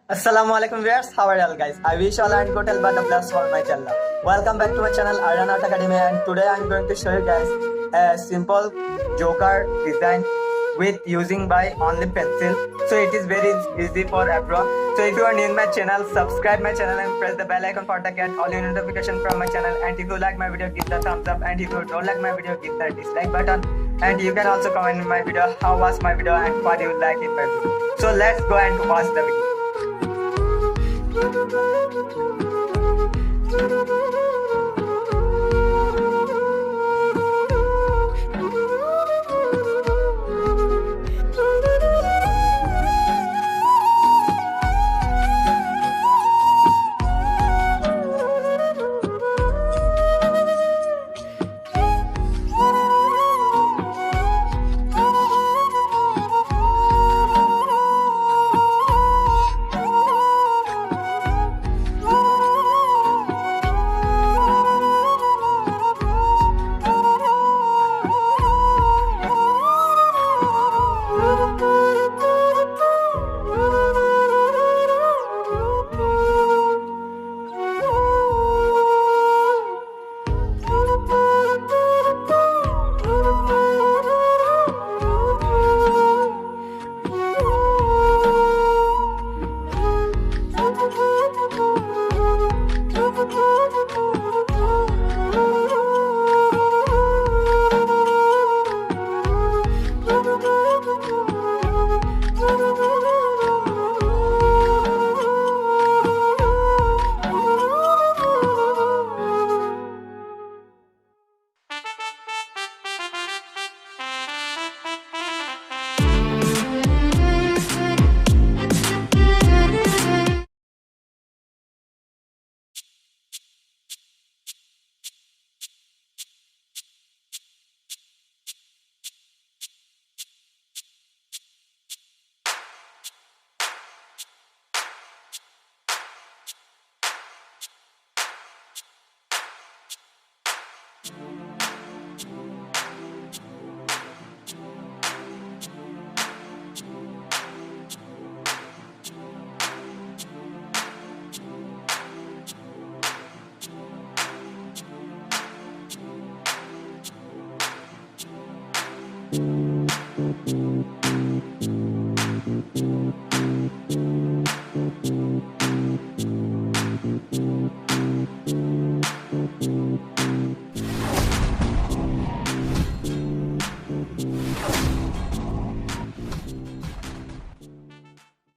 Assalamualaikum viewers, how are you all guys? I wish all and good health but the bless for my channel. Welcome back to my channel Aryan Art Academy, and today I am going to show you guys a simple joker design with using by only pencil. So it is very easy for everyone. So if you are new in my channel, subscribe my channel and press the bell icon for to get all your notification from my channel. And if you like my video, give the thumbs up, and if you don't like my video, give the dislike button. And you can also comment in my video how was my video and what you like in my video. So let's go and watch the video.